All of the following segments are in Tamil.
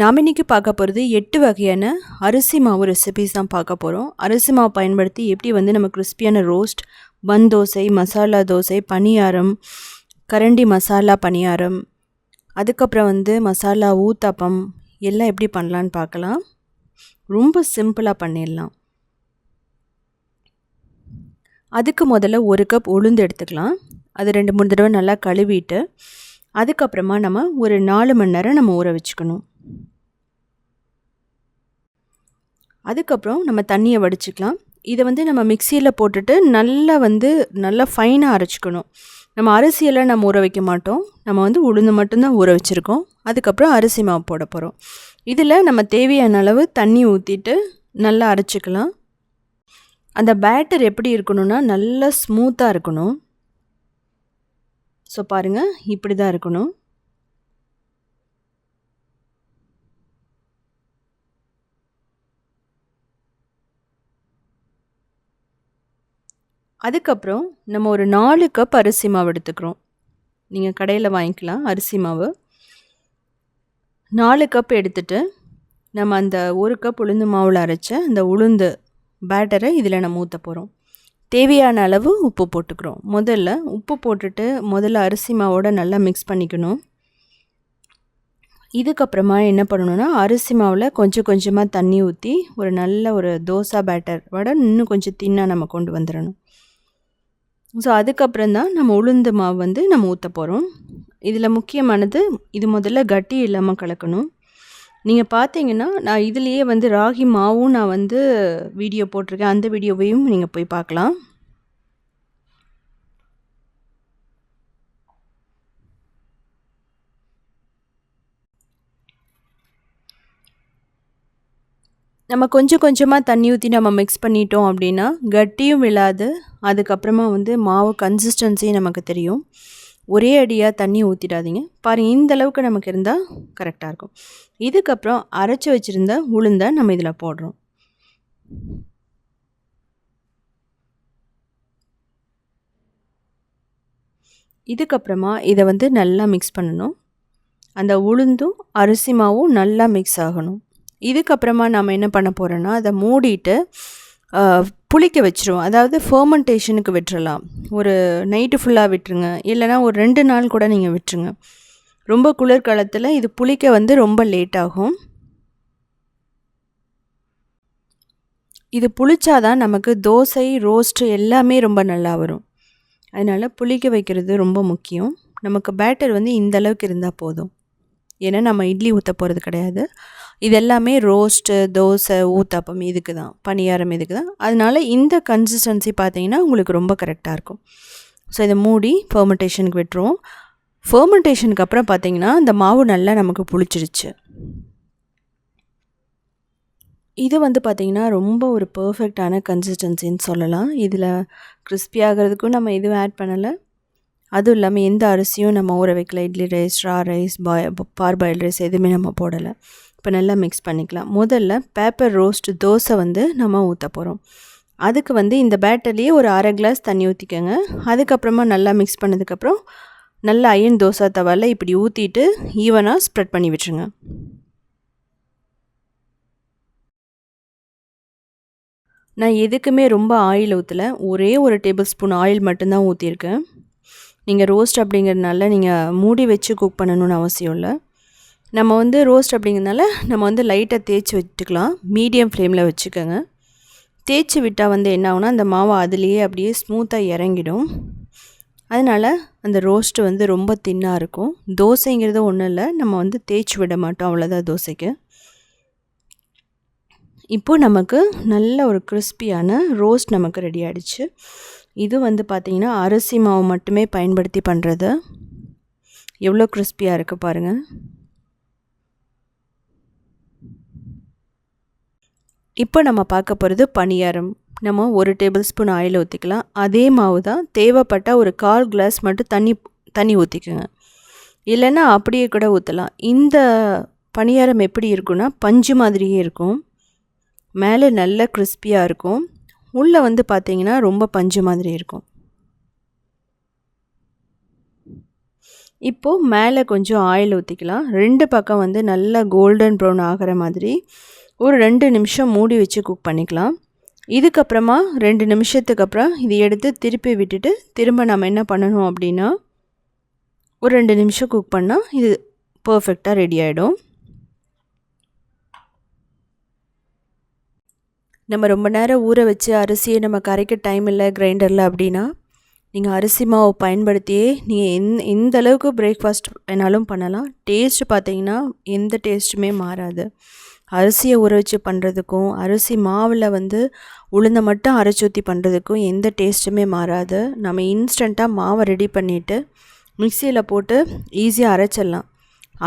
நாம் இன்றைக்கி பார்க்க போகிறது 8 வகையான அரிசி மாவு ரெசிபீஸ் தான் பார்க்க போகிறோம். அரிசி மாவு பயன்படுத்தி எப்படி வந்து நம்ம கிறிஸ்பியான ரோஸ்ட், பன் தோசை, மசாலா தோசை, பனியாரம், கரண்டி மசாலா பனியாரம், அதுக்கப்புறம் வந்து மசாலா ஊத்தாப்பம் எல்லாம் எப்படி பண்ணலான்னு பார்க்கலாம். ரொம்ப சிம்பிளாக பண்ணிடலாம். அதுக்கு முதல்ல 1 கப் உளுந்து எடுத்துக்கலாம். அது 2-3 தடவை நல்லா கழுவிட்டு அதுக்கப்புறமா நம்ம ஒரு 4 மணி நேரம் நம்ம ஊற வச்சுக்கணும். அதுக்கப்புறம் நம்ம தண்ணியை வடிச்சுக்கலாம். இதை வந்து நம்ம மிக்சியில் போட்டுட்டு நல்லா ஃபைனாக அரைச்சிக்கணும். நம்ம அரிசியெல்லாம் நம்ம ஊற வைக்க மாட்டோம். நம்ம வந்து உளுந்து மட்டும்தான் ஊற வச்சுருக்கோம். அதுக்கப்புறம் அரிசி மாவு போட போகிறோம். இதில் நம்ம தேவையான அளவு தண்ணி ஊற்றிட்டு நல்லா அரைச்சிக்கலாம். அந்த பேட்டர் எப்படி இருக்கணும்னா நல்லா ஸ்மூத்தாக இருக்கணும். ஸோ பாருங்கள், இப்படி தான் இருக்கணும். அதுக்கப்புறம் நம்ம ஒரு 4 கப் அரிசி மாவு எடுத்துக்கிறோம். நீங்கள் கடையில் வாங்கிக்கலாம் அரிசி மாவு. 4 கப் எடுத்துகிட்டு நம்ம அந்த 1 கப் உளுந்து மாவில் அரைச்ச அந்த உளுந்து பேட்டரை இதில் நம்ம ஊற்ற போகிறோம். தேவையான அளவு உப்பு போட்டுக்கிறோம். முதல்ல உப்பு போட்டுட்டு அரிசி மாவோட நல்லா மிக்ஸ் பண்ணிக்கணும். இதுக்கப்புறமா என்ன பண்ணணுன்னா, அரிசி மாவில் கொஞ்சம் கொஞ்சமாக தண்ணி ஊற்றி ஒரு தோசா பேட்டர் இன்னும் கொஞ்சம் தின்னாக நம்ம கொண்டு வந்துடணும். ஸோ அதுக்கப்புறம் தான் நம்ம உளுந்து மாவு வந்து நம்ம ஊற்ற போகிறோம். இதில் முக்கியமானது, இது முதல்ல கட்டி இல்லாமல் கலக்கணும். நீங்கள் பார்த்தீங்கன்னா நான் இதுலேயே வந்து ராகி மாவும் நான் வந்து வீடியோ போட்டிருக்கேன். அந்த வீடியோவையும் நீங்கள் போய் பார்க்கலாம். நம்ம கொஞ்சம் கொஞ்சமாக தண்ணி ஊற்றி நம்ம மிக்ஸ் பண்ணிட்டோம் அப்படின்னா கட்டியும் விழாது. அதுக்கப்புறமா வந்து மாவு கன்சிஸ்டன்சியும் நமக்கு தெரியும். ஒரே அடியாக தண்ணி ஊற்றிடாதீங்க. பாருங்கள், இந்த அளவுக்கு நமக்கு இருந்தால் கரெக்டாக இருக்கும். இதுக்கப்புறம் அரைச்சி வச்சுருந்த உளுந்தை நம்ம இதில் போடுறோம். இதுக்கப்புறமா இதை வந்து நல்லா மிக்ஸ் பண்ணணும். அந்த உளுந்தும் அரிசி மாவும் நல்லா மிக்ஸ் ஆகணும். இதுக்கப்புறமா நம்ம என்ன பண்ண போகிறோன்னா, அதை மூடிட்டு புளிக்க வச்சுருவோம். அதாவது ஃபர்மெண்டேஷனுக்கு விட்டுறலாம். ஒரு நைட்டு ஃபுல்லாக விட்டுருங்க, இல்லைனா ஒரு 2 நாள் கூட நீங்கள் விட்டுருங்க. ரொம்ப குளிர்காலத்தில் இது புளிக்க வந்து ரொம்ப லேட் ஆகும். இது புளிச்சாதான் நமக்கு தோசை, ரோஸ்ட்டு எல்லாமே ரொம்ப நல்லா வரும். அதனால் புளிக்க வைக்கிறது ரொம்ப முக்கியம். நமக்கு பேட்டர் வந்து இந்த அளவுக்கு இருந்தால் போதும். ஏன்னா நம்ம இட்லி ஊற்ற போகிறது கிடையாது. இது எல்லாமே ரோஸ்ட்டு, தோசை, ஊத்தாப்பம் இதுக்கு தான், பனியாரம் இதுக்கு தான். அதனால் இந்த கன்சிஸ்டன்சி பார்த்திங்கன்னா உங்களுக்கு ரொம்ப கரெக்டாக இருக்கும். ஸோ இதை மூடி ஃபர்மெண்டேஷனுக்கு விட்டுருவோம். ஃபர்மெண்டேஷனுக்கு அப்புறம் பார்த்திங்கன்னா இந்த மாவு நல்லா நமக்கு புளிச்சிருச்சு. இது வந்து பார்த்திங்கன்னா ரொம்ப ஒரு பர்ஃபெக்டான கன்சிஸ்டன்சின்னு சொல்லலாம். இதில் கிறிஸ்பி ஆகிறதுக்கும் நம்ம எதுவும் ஆட் பண்ணலை. அதுவும் இல்லாமல் எந்த அரிசியும் நம்ம ஊற வைக்கல. Idli rice, raw rice, parboiled rice எதுவுமே நம்ம போடலை. இப்போ நல்லா மிக்ஸ் பண்ணிக்கலாம். முதல்ல பேப்பர் ரோஸ்ட் தோசை வந்து நம்ம ஊற்ற போகிறோம். அதுக்கு வந்து இந்த பேட்டர்லேயே ஒரு 1/2 கிளாஸ் தண்ணி ஊற்றிக்கோங்க. அதுக்கப்புறமா நல்லா மிக்ஸ் பண்ணதுக்கப்புறம் நல்லா அயன் தோசை தவாவில் இப்படி ஊற்றிட்டு ஈவனாக ஸ்ப்ரெட் பண்ணி விட்டுருங்க. நான் எதுக்குமே ரொம்ப ஆயில் ஊற்றலை. ஒரே 1 டேபிள் ஸ்பூன் ஆயில் மட்டும்தான் ஊற்றிருக்கேன். நீங்கள் ரோஸ்ட் அப்படிங்கிறதுனால நீங்கள் மூடி வச்சு குக் பண்ணணும்னு அவசியம் இல்லை. நம்ம வந்து ரோஸ்ட் அப்படிங்கிறதுனால நம்ம வந்து லைட்டாக தேய்ச்சி விட்டுக்கலாம். மீடியம் ஃப்ளேமில் வச்சுக்கோங்க. தேய்ச்சி விட்டால் வந்து என்ன ஆகுனா, அந்த மாவு அதுலேயே அப்படியே ஸ்மூத்தாக இறங்கிடும். அதனால் அந்த ரோஸ்ட்டு வந்து ரொம்ப தின்னாக இருக்கும். தோசைங்கிறது ஒன்றும் இல்லை, நம்ம வந்து தேய்ச்சி விட மாட்டோம், அவ்வளோதான் தோசைக்கு. இப்போது நமக்கு நல்ல ஒரு கிறிஸ்பியான ரோஸ்ட் நமக்கு ரெடி ஆகிடுச்சு. இது வந்து பார்த்திங்கன்னா அரிசி மாவு மட்டுமே பயன்படுத்தி பண்ணுறது. எவ்வளோ கிறிஸ்பியாக இருக்குது பாருங்கள். இப்போ நம்ம பார்க்க போகிறது பனியாரம். நம்ம 1 டேபிள் ஸ்பூன் ஆயில் ஊற்றிக்கலாம். அதே மாவு தான், தேவைப்பட்ட ஒரு 1/4 கிளாஸ் மட்டும் தண்ணி ஊற்றிக்குங்க. இல்லைன்னா அப்படியே கூட ஊற்றலாம். இந்த பனியாரம் எப்படி இருக்குன்னா, பஞ்சு மாதிரியே இருக்கும். மேலே நல்ல கிறிஸ்பியாக இருக்கும். உள்ளே வந்து பார்த்திங்கன்னா ரொம்ப பஞ்சு மாதிரி இருக்கும். இப்போது மேலே கொஞ்சம் ஆயில் ஊற்றிக்கலாம். 2 பக்கம் வந்து நல்லா கோல்டன் ப்ரௌன் ஆகிற மாதிரி ஒரு 2 நிமிஷம் மூடி வச்சு குக் பண்ணிக்கலாம். இதுக்கப்புறமா 2 நிமிஷத்துக்கு அப்புறம் இது எடுத்து திருப்பி விட்டுட்டு திரும்ப நம்ம என்ன பண்ணணும் அப்படின்னா ஒரு 2 நிமிஷம் குக் பண்ணால் இது பர்ஃபெக்டாக ரெடி ஆகிடும். நம்ம ரொம்ப நேரம் ஊற வச்சு அரிசியை நம்ம கரைக்க டைம் இல்லை கிரைண்டரில் அப்படின்னா நீங்கள் அரிசி மாவு பயன்படுத்தியே நீங்கள் எந்த அளவுக்கு பிரேக்ஃபாஸ்ட் வேணாலும் பண்ணலாம். டேஸ்ட்டு பார்த்தீங்கன்னா எந்த டேஸ்ட்டுமே மாறாது. அரிசியை ஊற வச்சு பண்ணுறதுக்கும் அரிசி மாவில் வந்து உளுந்தை மட்டும் அரைச்சி ஊற்றி பண்ணுறதுக்கும் எந்த டேஸ்ட்டுமே மாறாது. நம்ம இன்ஸ்டண்ட்டாக மாவை ரெடி பண்ணிவிட்டு மிக்சியில் போட்டு ஈஸியாக அரைச்சிடலாம்.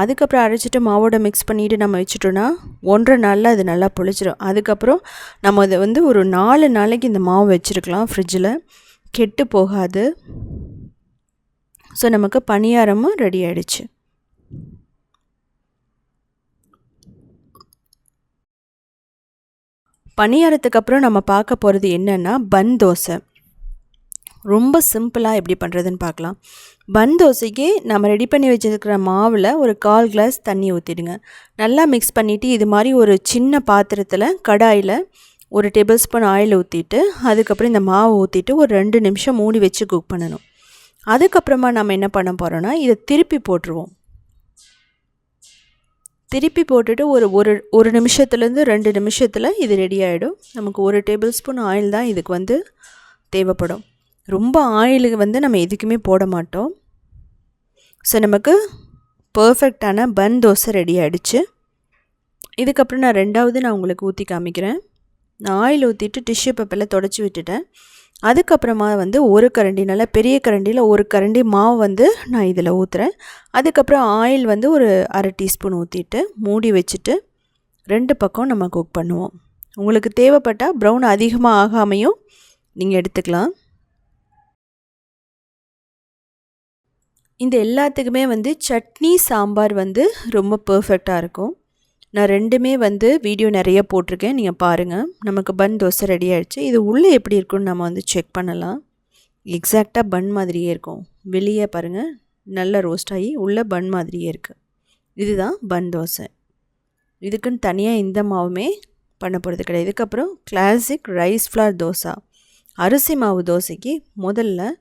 அதுக்கப்புறம் அரைச்சிட்டு மாவோட மிக்ஸ் பண்ணிவிட்டு நம்ம வச்சுட்டோன்னா 1.5 நாளில் அது நல்லா புளிச்சிடும். அதுக்கப்புறம் நம்ம அதை வந்து ஒரு 4 நாளைக்கு இந்த மாவு வச்சுருக்கலாம் ஃப்ரிட்ஜில், கெட்டு போகாது. ஸோ நமக்கு பணியாரமும் ரெடி ஆகிடுச்சு. பணியாரத்துக்கு அப்புறம் நம்ம பார்க்க போகிறது என்னென்னா பன் தோசை. ரொம்ப சிம்பிளாக எப்படி பண்ணுறதுன்னு பார்க்கலாம். பன் தோசைக்கு நம்ம ரெடி பண்ணி வச்சுருக்கிற மாவில் ஒரு 1/4 கிளாஸ் தண்ணி ஊற்றிடுங்க. நல்லா மிக்ஸ் பண்ணிவிட்டு இது மாதிரி ஒரு சின்ன பாத்திரத்தில் கடாயில் ஒரு டேபிள் ஸ்பூன் ஆயில் ஊற்றிட்டு அதுக்கப்புறம் இந்த மாவு ஊற்றிட்டு ஒரு 2 நிமிஷம் மூடி வச்சு குக் பண்ணணும். அதுக்கப்புறமா நம்ம என்ன பண்ண போகிறோன்னா இதை திருப்பி போட்டுருவோம். திருப்பி போட்டுட்டு ஒரு நிமிஷத்துலேருந்து 2 நிமிஷத்தில் இது ரெடி ஆகிடும். நமக்கு 1 டேபிள் ஸ்பூன் ஆயில் தான் இதுக்கு வந்து தேவைப்படும். ரொம்ப ஆயிலுக்கு வந்து நம்ம எதுக்குமே போட மாட்டோம். ஸோ நமக்கு பர்ஃபெக்டான பன் தோசை ரெடி ஆகிடுச்சு. இதுக்கப்புறம் நான் உங்களுக்கு ஊற்றி காமிக்கிறேன். நான் ஆயில் ஊற்றிட்டு டிஷ்யூ பேப்பரில் தொடச்சி விட்டுட்டேன். அதுக்கப்புறமா வந்து ஒரு கரண்டி, நல்லா பெரிய கரண்டியில் ஒரு கரண்டி மாவு வந்து நான் இதில் ஊற்றுறேன். அதுக்கப்புறம் ஆயில் வந்து ஒரு 1/2 டீஸ்பூன் ஊற்றிட்டு மூடி வச்சுட்டு 2 பக்கம் நம்ம குக் பண்ணுவோம். உங்களுக்கு தேவைப்பட்டால் ப்ரௌன் அதிகமாக ஆகாமையும் நீங்கள் எடுத்துக்கலாம். இந்த எல்லாத்துக்குமே வந்து சட்னி சாம்பார் வந்து ரொம்ப பர்ஃபெக்டாக இருக்கும். நான் 2மே வந்து வீடியோ நிறைய போட்டிருக்கேன், நீங்கள் பாருங்கள். நமக்கு பன் தோசை ரெடி ஆகிடுச்சு. இது உள்ளே எப்படி இருக்குன்னு நம்ம வந்து செக் பண்ணலாம். எக்ஸாக்டாக பன் மாதிரியே இருக்கும். வெளியே பாருங்கள், நல்லா ரோஸ்ட் ஆகி உள்ளே பன் மாதிரியே இருக்குது. இதுதான் பன் தோசை. இதுக்குன்னு தனியாக எந்த மாவுமே பண்ண போகிறது கிடையாது. இதுக்கப்புறம் கிளாசிக் ரைஸ் ஃப்ளார் தோசை. அரிசி மாவு தோசைக்கு முதல்ல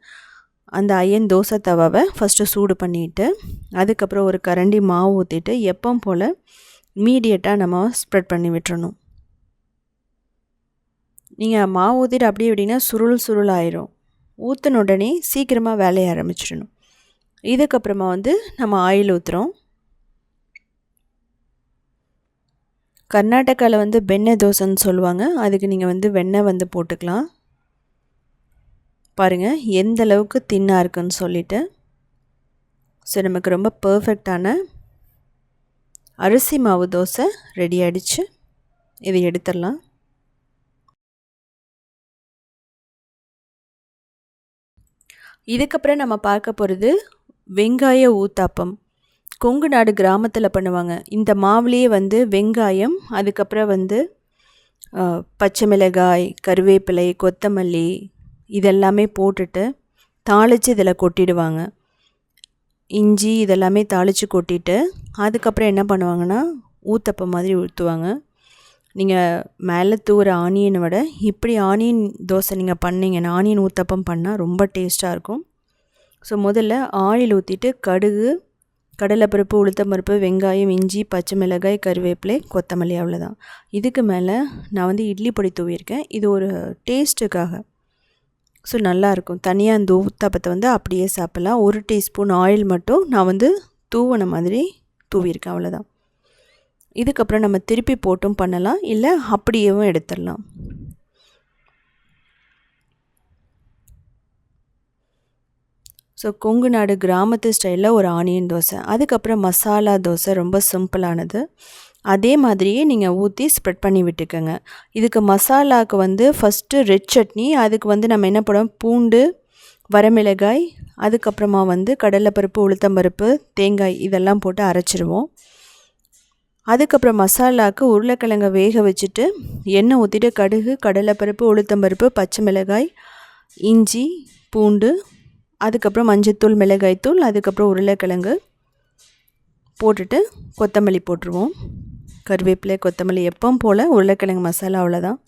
அந்த அயன் தோசை தவாவை ஃபஸ்ட்டு சூடு பண்ணிவிட்டு அதுக்கப்புறம் ஒரு கரண்டி மாவு ஊற்றிட்டு எப்பவும் போல் இமீடியட்டாக நம்ம ஸ்ப்ரெட் பண்ணி விட்டுறணும். நீங்கள் மாவு ஊற்றிட்டு அப்படியே விட்டிங்கன்னா சுருள் ஆயிரும். ஊற்றின உடனே சீக்கிரமாக வேலையை ஆரம்பிச்சிடணும். இதுக்கப்புறமா வந்து நம்ம ஆயில் ஊற்றுறோம். கர்நாடகாவில் வந்து வெண்ணெய் தோசைன்னு சொல்லுவாங்க. அதுக்கு நீங்கள் வந்து வெண்ணெய் வந்து போட்டுக்கலாம். பாருங்கள் எந்த அளவுக்கு தின்னாக இருக்குன்னு சொல்லிட்டு. ஸோ நமக்கு ரொம்ப பர்ஃபெக்டான அரிசி மாவு தோசை ரெடி ஆகிடுச்சு. இதை எடுத்துடலாம். இதுக்கப்புறம் நம்ம பார்க்க போகிறது வெங்காய ஊத்தாப்பம். கொங்குநாடு கிராமத்தில் பண்ணுவாங்க. இந்த மாவுலேயே வந்து வெங்காயம், அதுக்கப்புறம் வந்து பச்சை மிளகாய், கருவேப்பிலை, கொத்தமல்லி இதெல்லாமே போட்டுட்டு தாளித்து இதில் கொட்டிடுவாங்க. இஞ்சி இதெல்லாமே தாளித்து கொட்டிட்டு அதுக்கப்புறம் என்ன பண்ணுவாங்கன்னா ஊத்தப்பம் மாதிரி ஊற்றுவாங்க. நீங்கள் மேலே தூர ஆனியனை விட இப்படி ஆனியன் தோசை நீங்கள் பண்ணிங்கன்னா, ஆனியன் ஊத்தப்பம் பண்ணால் ரொம்ப டேஸ்ட்டாக இருக்கும். ஸோ முதல்ல ஆயில் ஊற்றிட்டு கடுகு, கடலைப்பருப்பு, உளுத்தம்பருப்பு, வெங்காயம், இஞ்சி, பச்சை மிளகாய், கருவேப்பிலை, கொத்தமல்லி, அவ்வளோதான். இதுக்கு மேலே நான் வந்து இட்லி பொடி தூவியிருக்கேன். இது ஒரு டேஸ்ட்டுக்காக. ஸோ நல்லாயிருக்கும். தனியாக அந்த ஊத்தாப்பத்தை வந்து அப்படியே சாப்பிட்லாம். 1 டீஸ்பூன் ஆயில் மட்டும் நான் வந்து தூவின மாதிரி தூவியிருக்கேன், அவ்வளோதான். இதுக்கப்புறம் நம்ம திருப்பி போட்டும் பண்ணலாம், இல்லை அப்படியேவும் எடுத்துடலாம். ஸோ கொங்குநாடு கிராமத்து ஸ்டைலில் ஒரு ஆனியன் தோசை. அதுக்கப்புறம் மசாலா தோசை ரொம்ப சிம்பிளானது. அதே மாதிரியே நீங்கள் ஊற்றி ஸ்ப்ரெட் பண்ணி விட்டுக்கோங்க. இதுக்கு மசாலாவுக்கு வந்து ஃபஸ்ட்டு ரெட் சட்னி. அதுக்கு வந்து நம்ம என்ன பண்ணுவோம், பூண்டு, வரமிளகாய், அதுக்கப்புறமா வந்து கடலைப்பருப்பு, உளுத்தம்பருப்பு, தேங்காய் இதெல்லாம் போட்டு அரைச்சிருவோம். அதுக்கப்புறம் மசாலாவுக்கு உருளைக்கிழங்கை வேக வச்சுட்டு எண்ணெய் ஊற்றிட்டு கடுகு, கடலைப்பருப்பு, உளுத்தம்பருப்பு, பச்சை மிளகாய், இஞ்சி, பூண்டு, அதுக்கப்புறம் மஞ்சத்தூள், மிளகாய்த்தூள், அதுக்கப்புறம் உருளைக்கிழங்கு போட்டுட்டு கொத்தமல்லி போட்டுருவோம். கருவேப்பிலை, கொத்தமல்லி எப்பவும் போல் உருளைக்கிழங்கு மசாலா அவ்வளோதான்.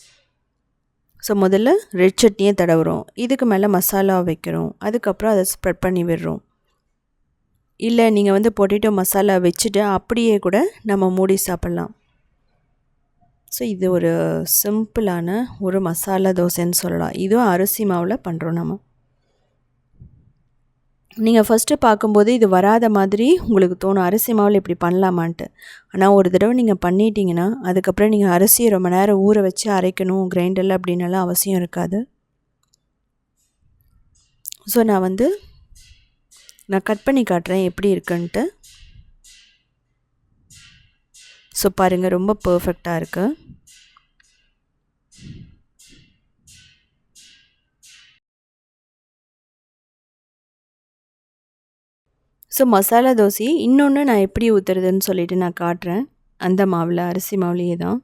ஸோ முதல்ல ரெட் சட்னியை தடவுறோம். இதுக்கு மேலே மசாலா வைக்கிறோம். அதுக்கப்புறம் அதை ஸ்ப்ரெட் பண்ணி விடுறோம். இல்லை நீங்கள் வந்து பொட்டேட்டோ மசாலா வச்சுட்டு அப்படியே கூட நம்ம மூடி சாப்பிட்லாம். ஸோ இது ஒரு சிம்பிளான ஒரு மசாலா தோசைன்னு சொல்லலாம். இதுவும் அரிசி மாவில் பண்ணுறோம் நம்ம. நீங்கள் ஃபஸ்ட்டு பார்க்கும்போது இது வராத மாதிரி உங்களுக்கு தோணும், அரிசி மாவில் இப்படி பண்ணலாமான்ட்டு. ஆனால் ஒரு தடவை நீங்கள் பண்ணிட்டீங்கன்னா அதுக்கப்புறம் நீங்கள் அரிசியை ரொம்ப நேரம் ஊற வச்சு அரைக்கணும் கிரைண்டரில் அப்படின்னலாம் அவசியம் இருக்காது. ஸோ நான் கட் பண்ணி காட்டுறேன் எப்படி இருக்குன்ட்டு. ஸோ பாருங்கள், ரொம்ப பர்ஃபெக்டாக இருக்குது. ஸோ மசாலா தோசையை இன்னொன்று நான் எப்படி ஊற்றுறதுன்னு சொல்லிவிட்டு நான் காட்டுறேன். அந்த மாவில், அரிசி மாவுலேயே தான்.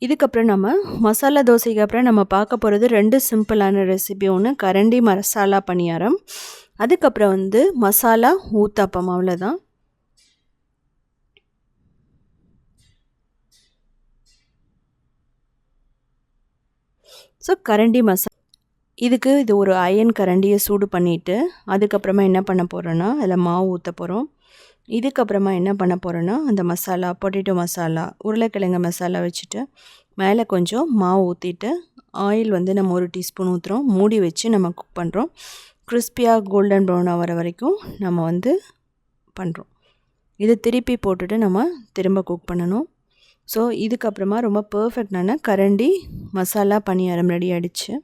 இதுக்கப்புறம் நம்ம மசாலா தோசைக்கு அப்புறம் நம்ம பார்க்க போகிறது 2 சிம்பிளான ரெசிபி. ஒன்று கரண்டி மசாலா பணியாரம், அதுக்கப்புறம் வந்து மசாலா ஊத்தாப்பம். அவ்வளோதான். ஸோ கரண்டி இதுக்கு இது ஒரு அயன் கரண்டியை சூடு பண்ணிவிட்டு அதுக்கப்புறமா என்ன பண்ண போகிறோன்னா அதில் மாவு ஊற்ற போகிறோம். இதுக்கப்புறமா என்ன பண்ண போகிறோன்னா அந்த மசாலா, பொட்டேட்டோ மசாலா, உருளைக்கிழங்கு மசாலா வச்சுட்டு மேலே கொஞ்சம் மாவு ஊற்றிட்டு ஆயில் வந்து நம்ம 1 டீஸ்பூன் ஊற்றுறோம். மூடி வச்சு நம்ம குக் பண்ணுறோம். கிறிஸ்பியாக கோல்டன் ப்ரௌனாக வர வரைக்கும் நம்ம வந்து பண்ணுறோம். இதை திருப்பி போட்டுட்டு நம்ம திரும்ப குக் பண்ணணும். ஸோ இதுக்கப்புறமா ரொம்ப பர்ஃபெக்டான கரண்டி மசாலா பணியாரம் ரெடி ஆகிடுச்சு.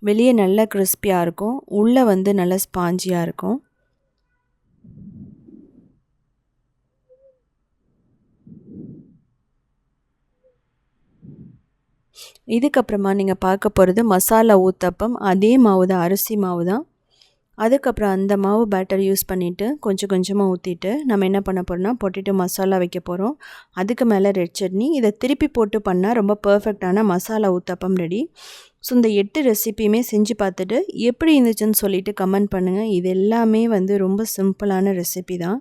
வெளியே நல்லா கிறிஸ்பியாக இருக்கும், உள்ளே வந்து நல்லா ஸ்பாஞ்சியாக இருக்கும். இதுக்கப்புறமா நீங்கள் பார்க்க போகிறது மசாலா ஊத்தப்பம். அதே மாவு தான், அரிசி மாவு தான். அதுக்கப்புறம் அந்த மாவு பேட்டர் யூஸ் பண்ணிவிட்டு கொஞ்சம் கொஞ்சமாக ஊற்றிட்டு நம்ம என்ன பண்ண போகிறோம்னா பொட்டேட்டோ மசாலா வைக்க போகிறோம். அதுக்கு மேலே ரெட் சட்னி. இதை திருப்பி போட்டு பண்ணால் ரொம்ப பர்ஃபெக்டான மசாலா ஊத்தப்பம் ரெடி. ஸோ இந்த 8 ரெசிப்பியுமே செஞ்சு பார்த்துட்டு எப்படி இருந்துச்சுன்னு சொல்லிவிட்டு கமெண்ட் பண்ணுங்கள். இது எல்லாமே வந்து ரொம்ப சிம்பிளான ரெசிபி தான்.